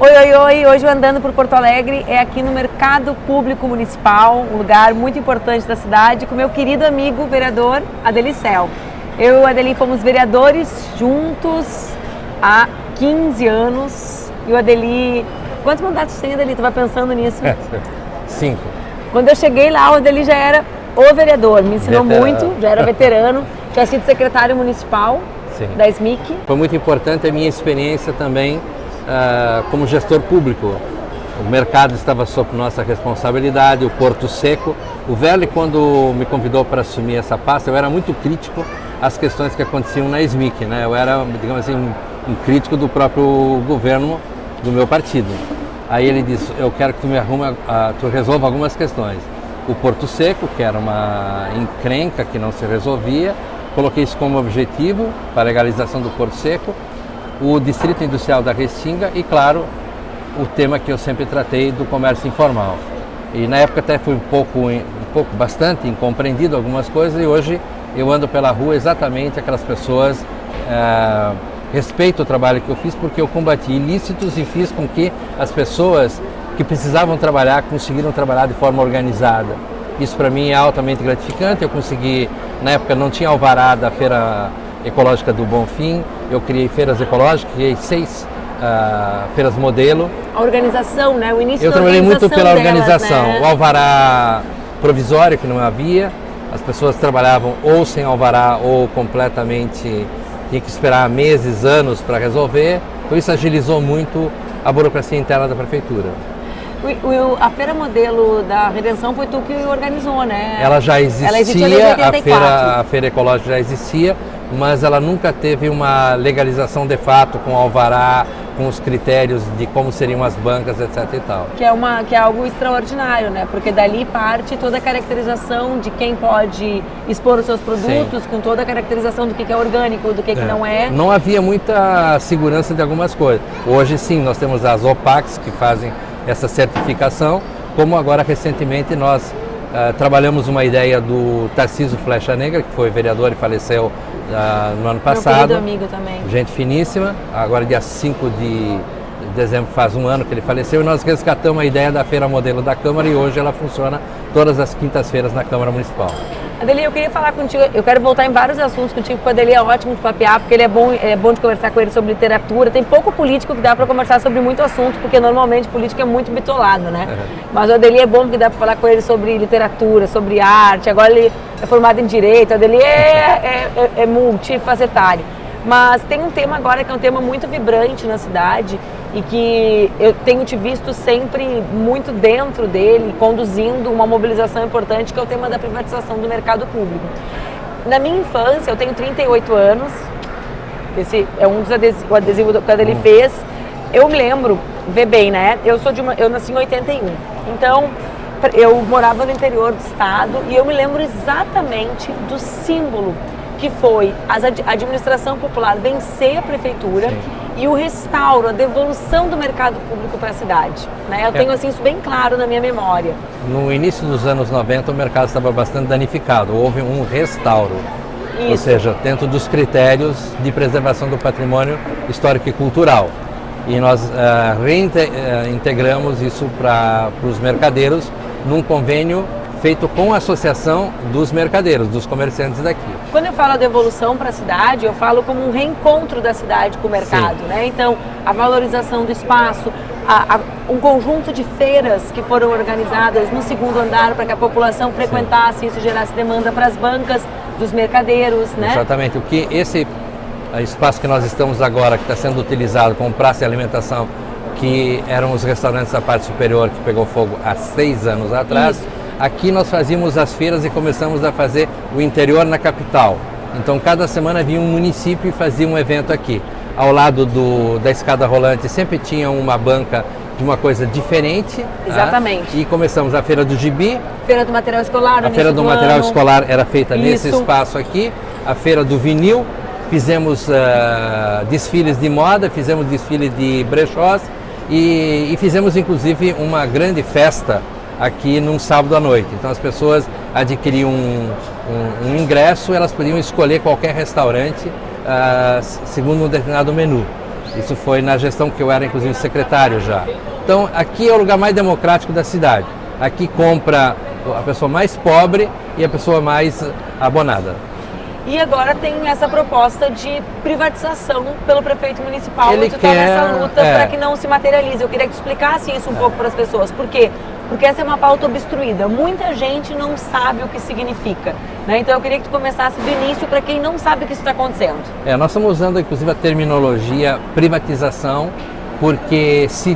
Oi, oi, oi! Hoje o Andando por Porto Alegre é aqui no Mercado Público Municipal, um lugar muito importante da cidade, com meu querido amigo vereador Adelicel. Eu e o Adeli fomos vereadores juntos há 15 anos. E o Adeli... Quantos mandatos tem, Adeli? Tu vai pensando nisso? 5. Quando eu cheguei lá, o Adeli já era o vereador, me ensinou muito, já era veterano, tinha sido secretário municipal da SMIC. Foi muito importante a minha experiência também como gestor público. O mercado estava sob nossa responsabilidade, o Porto Seco. O Verle, quando me convidou para assumir essa pasta, eu era muito crítico às questões que aconteciam na SMIC, né? Eu era, digamos assim, um crítico do próprio governo do meu partido. Aí ele disse, eu quero que tu resolva algumas questões. O Porto Seco, que era uma encrenca que não se resolvia, coloquei isso como objetivo para a legalização do Porto Seco. O Distrito Industrial da Restinga e, claro, o tema que eu sempre tratei do comércio informal. E na época até fui bastante incompreendido algumas coisas, e hoje eu ando pela rua exatamente aquelas pessoas, respeito o trabalho que eu fiz, porque eu combati ilícitos e fiz com que as pessoas que precisavam trabalhar conseguiram trabalhar de forma organizada. Isso para mim é altamente gratificante. Eu consegui, na época não tinha alvará da Feira Ecológica do Bonfim, eu criei feiras ecológicas, criei 6 feiras modelo. A organização, né? O início eu da trabalhei muito pela delas, organização, né? O alvará provisório que não havia, as pessoas trabalhavam ou sem alvará ou completamente, tinha que esperar meses, anos para resolver, então isso agilizou muito a burocracia interna da prefeitura. A Feira Modelo da Redenção foi tu que organizou, né? Ela já existia, ela existiu desde 84. A feira ecológica já existia, mas ela nunca teve uma legalização de fato com alvará, com os critérios de como seriam as bancas, etc. e tal. Que é algo extraordinário, né? Porque dali parte toda a caracterização de quem pode expor os seus produtos, com toda a caracterização do que é orgânico, do que não é. Não havia muita segurança de algumas coisas. Hoje sim, nós temos as OPACs que fazem essa certificação, como agora recentemente nós trabalhamos uma ideia do Tarcísio Flecha Negra, que foi vereador e faleceu no ano passado. Meu amigo também. Gente finíssima. Agora dia 5 de dezembro faz um ano que ele faleceu, e nós resgatamos a ideia da Feira Modelo da Câmara, e hoje ela funciona todas as quintas-feiras na Câmara Municipal. Adeli, eu queria falar contigo, eu quero voltar em vários assuntos contigo, porque o Adeli é ótimo de papear, porque ele é bom de conversar com ele sobre literatura. Tem pouco político que dá para conversar sobre muito assunto, porque normalmente político é muito bitolado, né? Mas o Adeli é bom porque dá para falar com ele sobre literatura, sobre arte. Agora ele é formado em direito, o Adeli é multifacetário. Mas tem um tema agora que é um tema muito vibrante na cidade e que eu tenho te visto sempre muito dentro dele, conduzindo uma mobilização importante, que é o tema da privatização do mercado público. Na minha infância, eu tenho 38 anos, esse é um dos o adesivo que ele fez. Eu me lembro, vê bem, né? Eu nasci em 81, então eu morava no interior do estado e eu me lembro exatamente do símbolo que foi a administração popular vencer a prefeitura e o restauro, a devolução do mercado público para a cidade, né? Eu tenho assim, isso bem claro na minha memória. No início dos anos 90 o mercado estava bastante danificado, houve um restauro, ou seja, dentro dos critérios de preservação do patrimônio histórico e cultural. E nós reintegramos isso para os mercadeiros num convênio feito com a Associação dos Mercadeiros, dos comerciantes daqui. Quando eu falo a devolução para a cidade, eu falo como um reencontro da cidade com o mercado, né? Então, a valorização do espaço, um conjunto de feiras que foram organizadas no segundo andar para que a população frequentasse, isso gerasse demanda para as bancas dos mercadeiros, né? Exatamente. O que esse espaço que nós estamos agora, que está sendo utilizado como praça de alimentação, que eram os restaurantes da parte superior, que pegou fogo há 6 anos atrás, aqui nós fazíamos as feiras e começamos a fazer o interior na capital. Então, cada semana vinha um município e fazia um evento aqui. Ao lado da escada rolante sempre tinha uma banca de uma coisa diferente. Exatamente. E começamos a Feira do Gibi. Feira do Material Escolar. A Feira do Material Escolar era feita nesse espaço aqui. A Feira do Vinil. Fizemos desfiles de moda, fizemos desfile de brechós e fizemos inclusive uma grande festa aqui num sábado à noite. Então as pessoas adquiriam um ingresso, elas podiam escolher qualquer restaurante segundo um determinado menu. Isso foi na gestão que eu era, inclusive, secretário já. Então, aqui é o lugar mais democrático da cidade. Aqui compra a pessoa mais pobre e a pessoa mais abonada. E agora tem essa proposta de privatização pelo prefeito municipal. Ele e tu está quer, nessa luta para que não se materialize. Eu queria que tu explicasse isso um pouco para as pessoas. Por quê? Porque essa é uma pauta obstruída. Muita gente não sabe o que significa, né? Então eu queria que tu começasse do início para quem não sabe o que isso está acontecendo. Nós estamos usando inclusive a terminologia privatização, porque se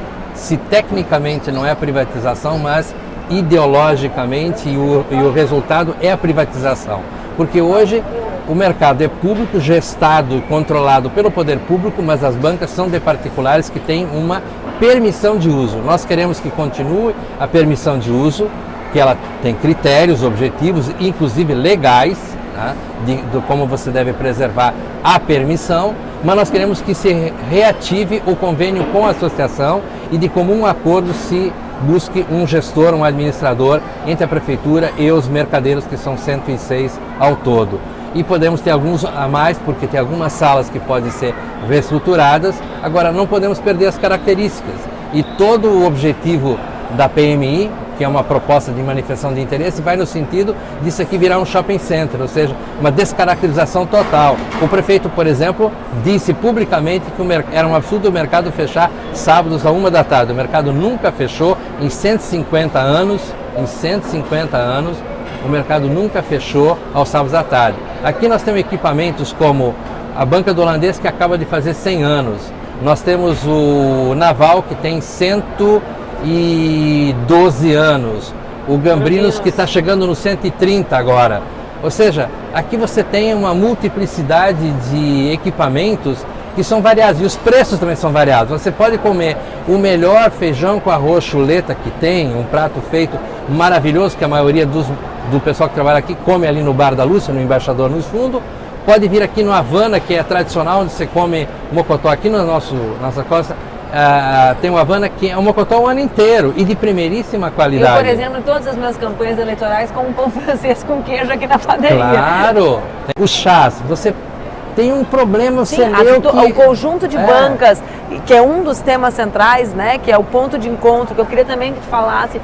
tecnicamente não é privatização, mas ideologicamente e o resultado é a privatização. Porque hoje o mercado é público, gestado e controlado pelo poder público, mas as bancas são de particulares que têm uma permissão de uso. Nós queremos que continue a permissão de uso, que ela tem critérios, objetivos, inclusive legais, tá? de como você deve preservar a permissão, mas nós queremos que se reative o convênio com a associação e de comum acordo se busque um gestor, um administrador entre a prefeitura e os mercadeiros, que são 106 ao todo. E podemos ter alguns a mais, porque tem algumas salas que podem ser reestruturadas. Agora, não podemos perder as características. E todo o objetivo da PMI, que é uma proposta de manifestação de interesse, vai no sentido disso aqui virar um shopping center, ou seja, uma descaracterização total. O prefeito, por exemplo, disse publicamente que era um absurdo o mercado fechar sábados à 1 da tarde. O mercado nunca fechou em 150 anos, o mercado nunca fechou aos sábados à tarde. Aqui nós temos equipamentos como a Banca do Holandês, que acaba de fazer 100 anos. Nós temos o Naval, que tem 112 anos. O Gambrinos, que está chegando no 130 agora. Ou seja, aqui você tem uma multiplicidade de equipamentos que são variados. E os preços também são variados. Você pode comer o melhor feijão com arroz chuleta que tem, um prato feito maravilhoso, que a maioria do pessoal que trabalha aqui come ali no Bar da Lúcia, no Embaixador no fundo. Pode vir aqui no Havana, que é tradicional, onde você come mocotó. Aqui na nossa costa tem o Havana, que é um mocotó o ano inteiro e de primeiríssima qualidade. Eu, por exemplo, em todas as minhas campanhas eleitorais, como um pão francês com queijo aqui na padaria. Claro! Os chás, você tem um problema, você leu que... O conjunto de bancas, que é um dos temas centrais, né, que é o ponto de encontro, que eu queria também que tu falasse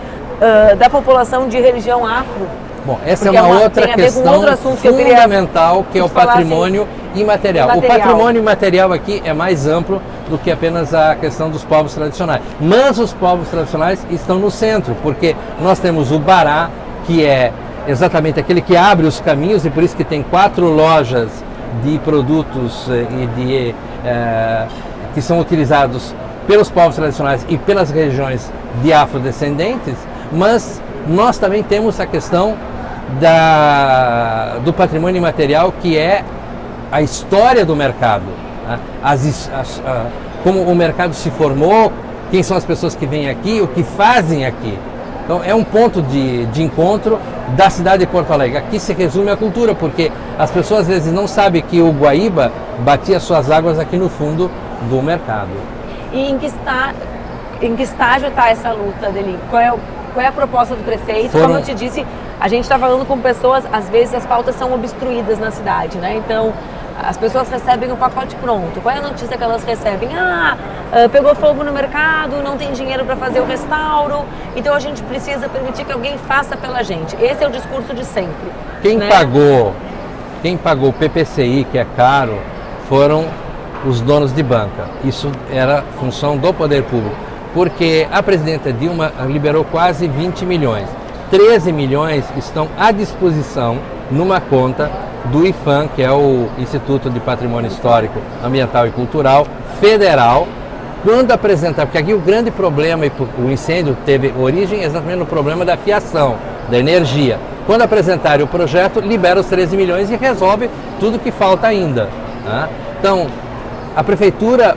da população de religião afro. Bom, essa é uma outra questão fundamental, que é o patrimônio imaterial. O patrimônio imaterial aqui é mais amplo do que apenas a questão dos povos tradicionais. Mas os povos tradicionais estão no centro, porque nós temos o Bará, que é exatamente aquele que abre os caminhos, e por isso que tem 4 lojas de produtos que são utilizados pelos povos tradicionais e pelas regiões de afrodescendentes, mas nós também temos a questão do patrimônio imaterial, que é a história do mercado, né? Como o mercado se formou, quem são as pessoas que vêm aqui, o que fazem aqui. Então é um ponto de encontro da cidade de Porto Alegre. Aqui se resume a cultura, porque as pessoas às vezes não sabem que o Guaíba batia suas águas aqui no fundo do mercado. E em que estágio está essa luta dele? Qual é a proposta do prefeito? Como eu te disse, a gente está falando com pessoas, às vezes as pautas são obstruídas na cidade, né? Então, as pessoas recebem o pacote pronto. Qual é a notícia que elas recebem? Pegou fogo no mercado, não tem dinheiro para fazer o restauro, então a gente precisa permitir que alguém faça pela gente. Esse é o discurso de sempre. Quem pagou o PPCI, que é caro, foram os donos de banca. Isso era função do poder público, porque a presidenta Dilma liberou quase 20 milhões. 13 milhões estão à disposição numa conta do IPHAN, que é o Instituto de Patrimônio Histórico, Ambiental e Cultural Federal. Quando apresentar, porque aqui o grande problema, o incêndio teve origem exatamente no problema da fiação, da energia. Quando apresentarem o projeto, libera os 13 milhões e resolve tudo que falta ainda, né? Então,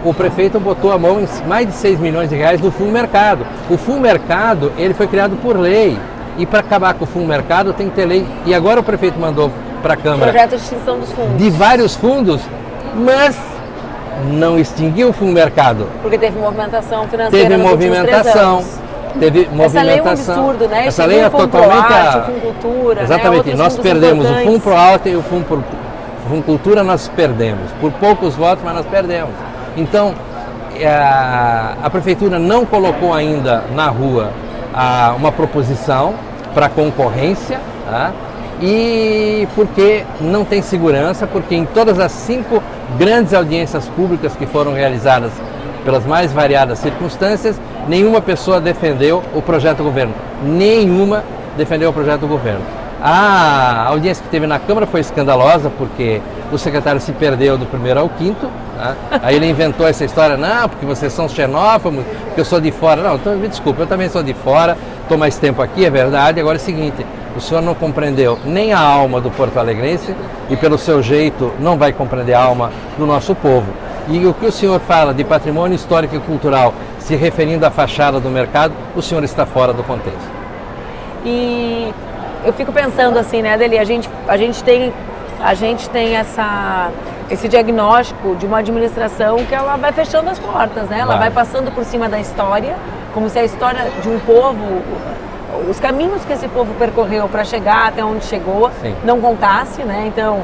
o prefeito botou a mão em mais de 6 milhões de reais no Fundo Mercado. O Fundo Mercado, ele foi criado por lei, e para acabar com o Fundo Mercado tem que ter lei, e agora o prefeito mandou para a Câmara projeto de extinção dos fundos, de vários fundos, mas não extinguiu o Fundo Mercado. Porque teve movimentação financeira. Teve movimentação. Essa lei é um absurdo, né? Essa lei é totalmente o Fundo Cultura, exatamente, né? Nós perdemos o Fundo Pro Arte e o Fundo Cultura, nós perdemos. Por poucos votos, mas nós perdemos. Então, a prefeitura não colocou ainda na rua uma proposição para concorrência, tá? E porque não tem segurança, porque em todas as 5 grandes audiências públicas que foram realizadas pelas mais variadas circunstâncias, nenhuma pessoa defendeu o projeto do governo. Nenhuma defendeu o projeto do governo. A audiência que teve na Câmara foi escandalosa, porque o secretário se perdeu do primeiro ao quinto. Tá? Aí ele inventou essa história, não, porque vocês são xenófobos, porque eu sou de fora. Não, então me desculpe, eu também sou de fora, estou mais tempo aqui, é verdade. Agora é o seguinte, o senhor não compreendeu nem a alma do porto-alegrense e pelo seu jeito não vai compreender a alma do nosso povo. E o que o senhor fala de patrimônio histórico e cultural, se referindo à fachada do mercado, o senhor está fora do contexto. E eu fico pensando assim, né, Adeli, a gente tem esse diagnóstico de uma administração que ela vai fechando as portas, né? Ela vai passando por cima da história, como se a história de um povo, os caminhos que esse povo percorreu para chegar até onde chegou, sim, não contasse, né? Então,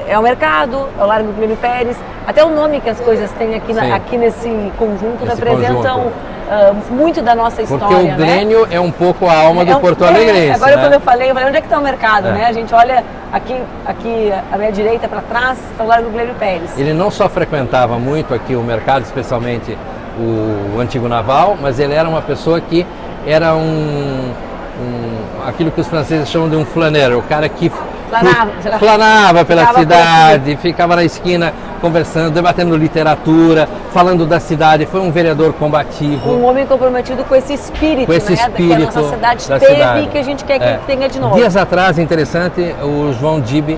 é o mercado, é o Largo Glênio Pérez, até o nome que as coisas têm aqui nesse conjunto representam muito da nossa história. Porque o Glênio, né, é um pouco a alma do porto-alegrense. Agora, né? Quando eu falei, onde é que está o mercado, né? A gente olha aqui à minha direita para trás, está o Largo Glênio Pérez. Ele não só frequentava muito aqui o mercado, especialmente o antigo naval, mas ele era uma pessoa que era aquilo que os franceses chamam de um flaneur, o cara que flanava pela cidade, ficava na esquina conversando, debatendo literatura, falando da cidade, foi um vereador combativo. Um homem comprometido com esse espírito, que a nossa cidade teve e que a gente quer que tenha de novo. Dias atrás, interessante, o João Dib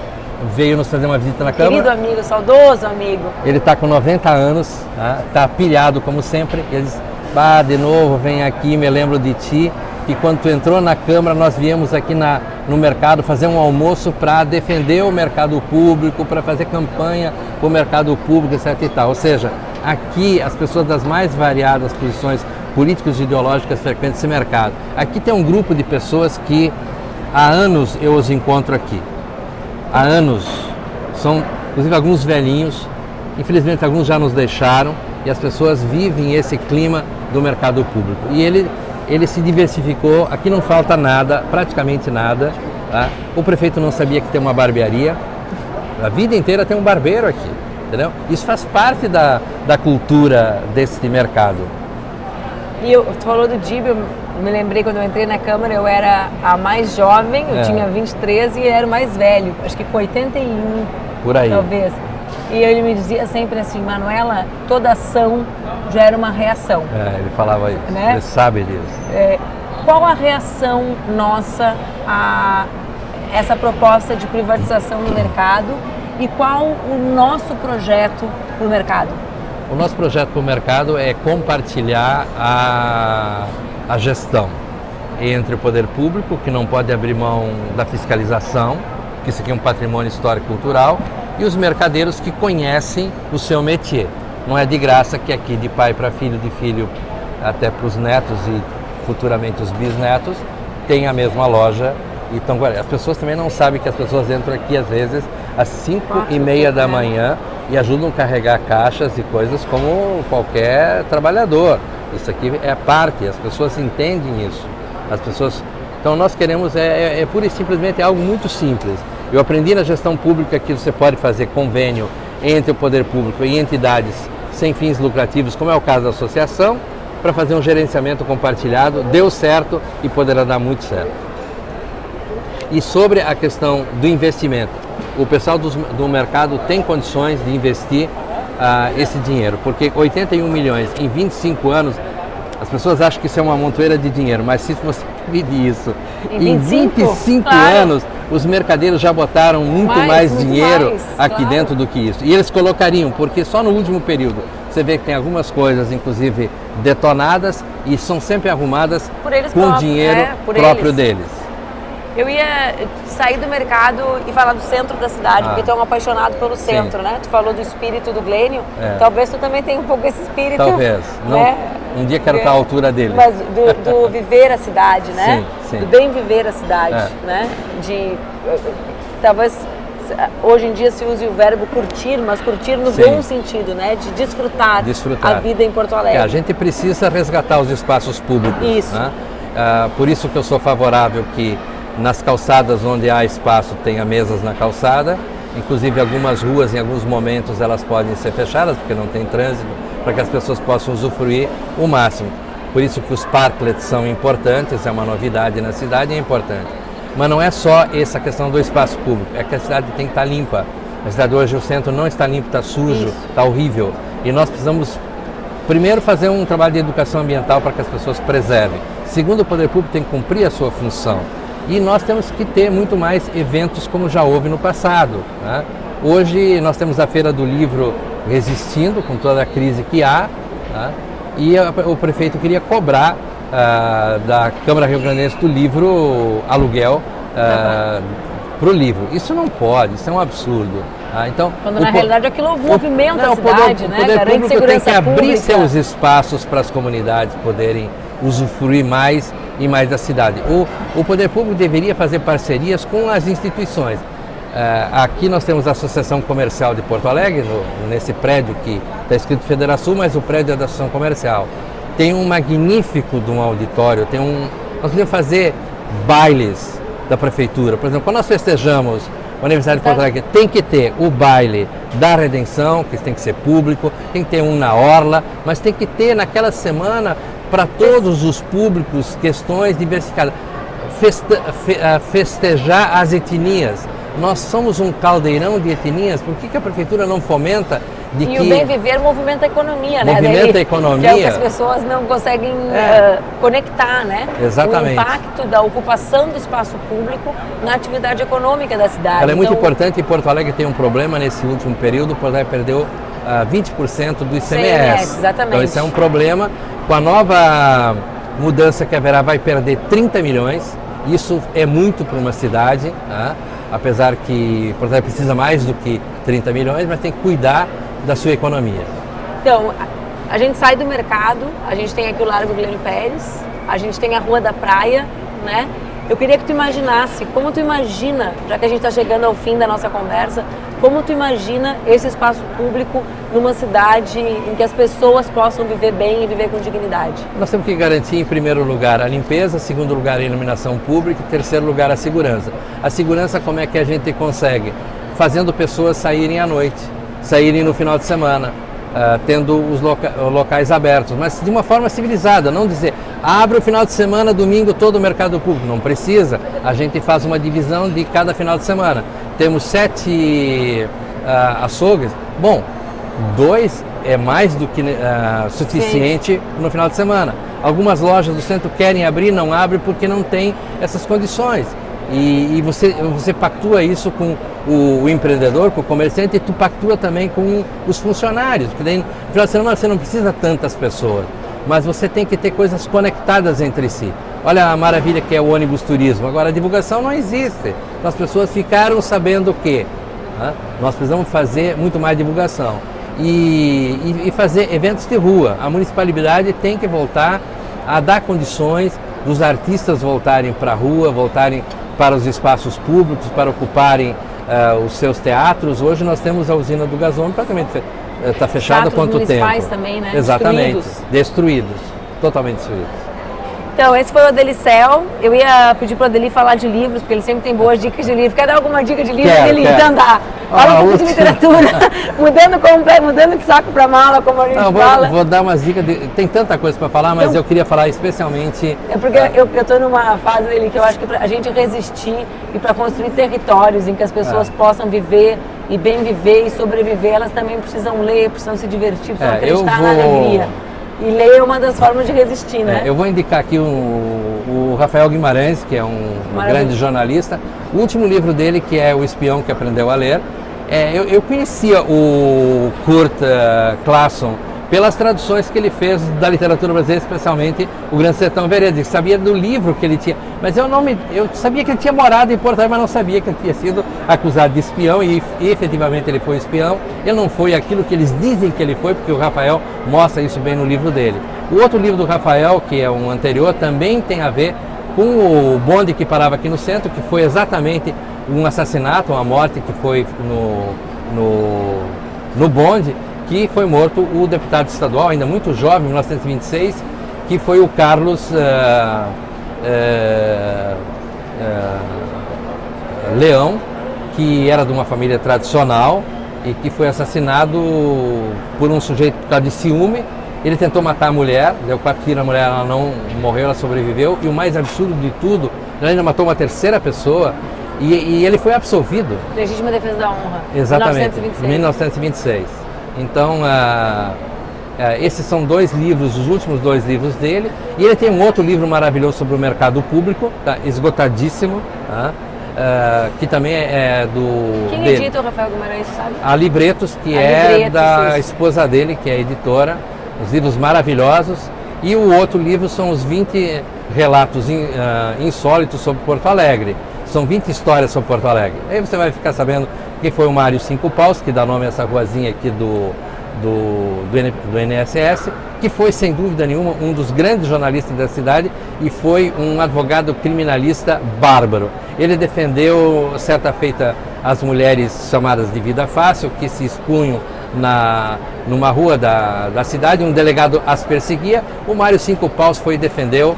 veio nos fazer uma visita na Câmara. Querido amigo, saudoso amigo. Ele está com 90 anos, está pilhado como sempre. Ele diz, de novo, vem aqui, me lembro de ti. E quando tu entrou na Câmara, nós viemos aqui no mercado fazer um almoço para defender o mercado público, para fazer campanha para o mercado público, etc. e tal. Ou seja, aqui as pessoas das mais variadas posições políticas e ideológicas frequentam esse mercado. Aqui tem um grupo de pessoas que há anos eu os encontro aqui. Há anos. São, inclusive, alguns velhinhos. Infelizmente, alguns já nos deixaram. E as pessoas vivem esse clima do mercado público. E ele se diversificou, aqui não falta nada, praticamente nada. Tá? O prefeito não sabia que tem uma barbearia, a vida inteira tem um barbeiro aqui, entendeu? Isso faz parte da cultura desse mercado. E tu falou do Dib, eu me lembrei quando eu entrei na Câmara, eu era a mais jovem, eu tinha 23 e era o mais velho, acho que com 81, por aí, talvez. E ele me dizia sempre assim, Manuela, toda ação já era uma reação. Ele falava isso, né? Ele sabe disso. Qual a reação nossa a essa proposta de privatização no mercado e qual o nosso projeto para o mercado? O nosso projeto para o mercado é compartilhar a gestão entre o poder público, que não pode abrir mão da fiscalização, que isso aqui é um patrimônio histórico e cultural, e os mercadeiros que conhecem o seu métier. Não é de graça que aqui, de pai para filho, de filho até para os netos e futuramente os bisnetos, tem a mesma loja. Então, as pessoas também não sabem que as pessoas entram aqui às vezes às 5h30 da manhã e ajudam a carregar caixas e coisas como qualquer trabalhador. Isso aqui é parte, as pessoas entendem isso. As pessoas... Então nós queremos, pura e simplesmente algo muito simples. Eu aprendi na gestão pública que você pode fazer convênio entre o poder público e entidades sem fins lucrativos, como é o caso da associação, para fazer um gerenciamento compartilhado. Deu certo e poderá dar muito certo. E sobre a questão do investimento, o pessoal do mercado tem condições de investir esse dinheiro, porque 81 milhões em 25 anos, as pessoas acham que isso é uma montoeira de dinheiro, mas se você medir isso em 25 anos, os mercadeiros já botaram muito mais dinheiro aqui dentro do que isso. E eles colocariam, porque só no último período você vê que tem algumas coisas, inclusive detonadas, e são sempre arrumadas com o dinheiro próprio deles. Eu ia sair do mercado e falar do centro da cidade, porque tu é um apaixonado pelo centro, né? Tu falou do espírito do Glênio, talvez tu também tenha um pouco esse espírito. Talvez, né? Um dia quero estar à altura dele. Mas do viver a cidade, né? Sim. Do bem viver a cidade, né? De talvez hoje em dia se usa o verbo curtir, mas curtir no Sim. bom sentido, né? De desfrutar a vida em Porto Alegre. A gente precisa resgatar os espaços públicos. Isso. Né? Por isso que eu sou favorável que nas calçadas onde há espaço tenha mesas na calçada, inclusive algumas ruas em alguns momentos elas podem ser fechadas porque não tem trânsito, para que as pessoas possam usufruir o máximo. Por isso que os parklets são importantes, é uma novidade na cidade, é importante. Mas não é só essa questão do espaço público, é que a cidade tem que estar limpa. A cidade hoje, o centro não está limpo, está sujo, está horrível. E nós precisamos, primeiro, fazer um trabalho de educação ambiental para que as pessoas preservem. Segundo, o poder público tem que cumprir a sua função. E nós temos que ter muito mais eventos como já houve no passado. Né? Hoje nós temos a Feira do Livro resistindo com toda a crise que há, né? E o prefeito queria cobrar da Câmara Rio-Grandense do Livro aluguel para o livro. Isso não pode, isso é um absurdo. Então, quando na realidade aquilo movimenta a cidade, o poder garante público tem que abrir pública. seus espaços para as comunidades poderem usufruir mais e mais da cidade. O poder público deveria fazer parcerias com as instituições. Aqui nós temos a Associação Comercial de Porto Alegre, nesse prédio que está escrito Federação, mas o prédio é da Associação Comercial. Tem um magnífico de um auditório, nós podemos fazer bailes da prefeitura. Por exemplo, quando nós festejamos o aniversário de Porto Alegre, tem que ter o baile da Redenção, que tem que ser público, tem que ter um na Orla, mas tem que ter naquela semana para todos os públicos questões diversificadas. Festejar as etnias. Nós somos um caldeirão de etnias, por que a prefeitura não fomenta de que... E o bem viver movimenta a economia, né? Movimenta a economia. Que é o que as pessoas não conseguem conectar, né? Exatamente. O impacto da ocupação do espaço público na atividade econômica da cidade. Ela é muito importante e Porto Alegre tem um problema nesse último período, Porto Alegre perdeu 20% do ICMS. Exatamente. Então isso é um problema. Com a nova mudança que haverá, vai perder 30 milhões. Isso é muito para uma cidade, né? Apesar que Porto Alegre precisa mais do que 30 milhões, mas tem que cuidar da sua economia. Então, a gente sai do mercado, a gente tem aqui o Largo Glênio Pérez, a gente tem a Rua da Praia, né? Eu queria que tu imaginasse, como tu imagina, já que a gente está chegando ao fim da nossa conversa, como tu imagina esse espaço público numa cidade em que as pessoas possam viver bem e viver com dignidade? Nós temos que garantir, em primeiro lugar, a limpeza, segundo lugar, a iluminação pública e terceiro lugar, a segurança. A segurança, como é que a gente consegue? Fazendo pessoas saírem à noite, saírem no final de semana, tendo os locais abertos, mas de uma forma civilizada, não dizer abre o final de semana, domingo todo o mercado público, não precisa, a gente faz uma divisão de cada final de semana. Temos 7 açougues, bom, 2 é mais do que suficiente Sim. no final de semana. Algumas lojas do centro querem abrir, não abrem porque não tem essas condições. E você pactua isso com o empreendedor, com o comerciante, e tu pactua também com os funcionários, porque daí no final de semana você não precisa tantas pessoas, mas você tem que ter coisas conectadas entre si. Olha a maravilha que é o ônibus turismo, agora a divulgação não existe, então as pessoas ficaram sabendo o quê? Nós precisamos fazer muito mais divulgação e fazer eventos de rua. A municipalidade tem que voltar a dar condições dos artistas voltarem para a rua, voltarem para os espaços públicos, para ocuparem os seus teatros. Hoje nós temos a usina do gasômetro praticamente está fechada há quanto tempo? Também, né? Exatamente, destruídos, totalmente destruídos. Então, esse foi o Adelicel. Eu ia pedir para o Adeli falar de livros, porque ele sempre tem boas dicas de livro. Quer dar alguma dica de livro, Adeli? Então dá. Fala um pouco de literatura, mudando de saco para mala, como a gente fala. Vou dar umas dicas, tem tanta coisa para falar, mas eu queria falar especialmente... É porque eu estou numa fase dele que eu acho que para a gente resistir e para construir territórios em que as pessoas possam viver e bem viver e sobreviver, elas também precisam ler, precisam se divertir, precisam acreditar na alegria. E ler é uma das formas de resistir, né? Eu vou indicar aqui o Rafael Guimarães, que é um grande jornalista. O último livro dele, que é O Espião que Aprendeu a Ler. Eu conhecia o Kurt Clason pelas traduções que ele fez da literatura brasileira, especialmente O Grande Sertão Veredas. Sabia do livro que ele tinha, mas eu sabia que ele tinha morado em Porto Alegre, mas não sabia que ele tinha sido acusado de espião e efetivamente ele foi espião. Ele não foi aquilo que eles dizem que ele foi, porque o Rafael mostra isso bem no livro dele. O outro livro do Rafael, que é um anterior, também tem a ver com o bonde que parava aqui no centro, que foi exatamente um assassinato, uma morte que foi no bonde, que foi morto o deputado estadual, ainda muito jovem, em 1926, que foi o Carlos Leão, que era de uma família tradicional e que foi assassinado por um sujeito por causa de ciúme. Ele tentou matar a mulher, deu 4 tiros na mulher, ela não morreu, ela sobreviveu. E o mais absurdo de tudo, ele ainda matou uma terceira pessoa e ele foi absolvido. Legítima defesa da honra. Exatamente, 1926. 1926. Então, esses são 2 livros, os últimos 2 livros dele. E ele tem um outro livro maravilhoso sobre o mercado público, tá, esgotadíssimo, tá? Que também é do... Quem dele. edita o Rafael Guimarães, sabe? A Libretos, que A é Libretos, da isso. esposa dele, que é editora. Os livros maravilhosos. E o outro livro são os 20 relatos insólitos sobre Porto Alegre. São 20 histórias sobre Porto Alegre. Aí você vai ficar sabendo quem foi o Mário Cinco Paus, que dá nome a essa ruazinha aqui do INSS, que foi, sem dúvida nenhuma, um dos grandes jornalistas da cidade e foi um advogado criminalista bárbaro. Ele defendeu, certa feita, as mulheres chamadas de vida fácil, que se expunham numa rua da cidade, um delegado as perseguia. O Mário Cinco Paus foi e defendeu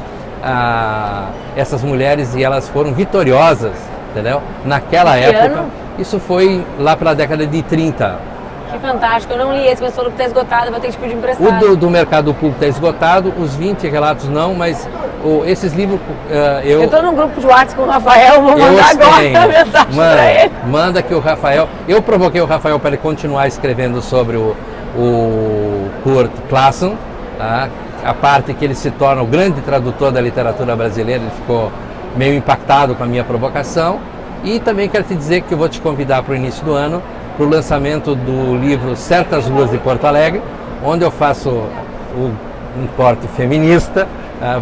essas mulheres e elas foram vitoriosas, entendeu? Naquela época, isso foi lá pela década de 30. Que fantástico, eu não li esse, mas falou que está esgotado, vou ter que te pedir emprestado. O do mercado público está esgotado, os 20 relatos não, mas esses livros eu estou num grupo de WhatsApp com o Rafael, vou mandar agora a mensagem para ele. Manda que o Rafael... Eu provoquei o Rafael para ele continuar escrevendo sobre o Kurt Klassen, tá? A parte que ele se torna o grande tradutor da literatura brasileira, ele ficou meio impactado com a minha provocação. E também quero te dizer que eu vou te convidar para o início do ano, para o lançamento do livro Certas Ruas de Porto Alegre, onde eu faço um corte feminista,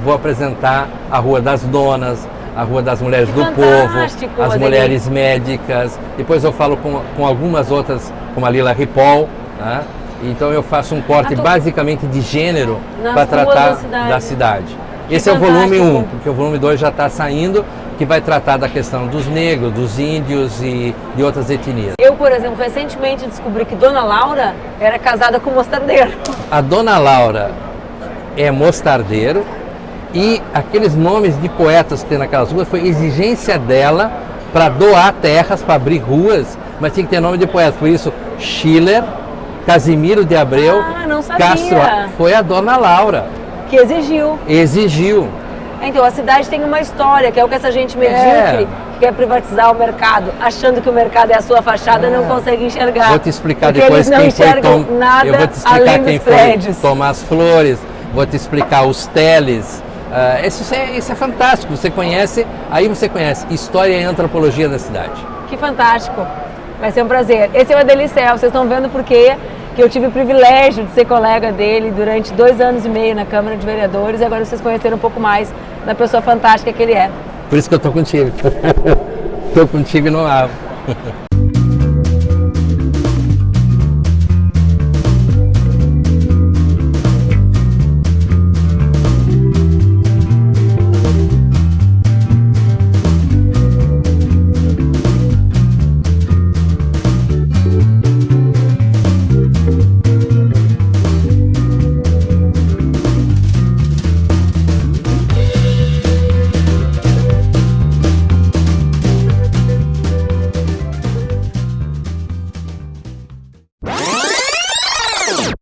vou apresentar a Rua das Donas, a Rua das Mulheres do Povo, as mulheres médicas, depois eu falo com algumas outras, como a Lila Ripoll, tá? Então eu faço um corte basicamente de gênero para tratar da cidade. Esse é o volume 1, porque o volume 2 já está saindo, que vai tratar da questão dos negros, dos índios e de outras etnias. Eu, por exemplo, recentemente descobri que Dona Laura era casada com um mostardeiro. A Dona Laura é mostardeiro e aqueles nomes de poetas que tem naquelas ruas foi exigência dela para doar terras, para abrir ruas, mas tinha que ter nome de poeta. Por isso, Schiller, Casimiro de Abreu, não sabia. Castro, foi a Dona Laura. Que exigiu. Exigiu. Então, a cidade tem uma história, que é o que essa gente medíocre, que quer privatizar o mercado, achando que o mercado é a sua fachada, não consegue enxergar. Vou te explicar porque depois eles não quem foi nada eu vou te explicar além quem dos foi prédios. Tomás Flores, vou te explicar os Teles. Isso é fantástico, você conhece história e antropologia da cidade. Que fantástico, vai ser um prazer. Esse é o Adelicel, vocês estão vendo porque que eu tive o privilégio de ser colega dele durante 2 anos e meio na Câmara de Vereadores e agora vocês conheceram um pouco mais da pessoa fantástica que ele é. Por isso que eu estou contigo. Estou contigo e não abro.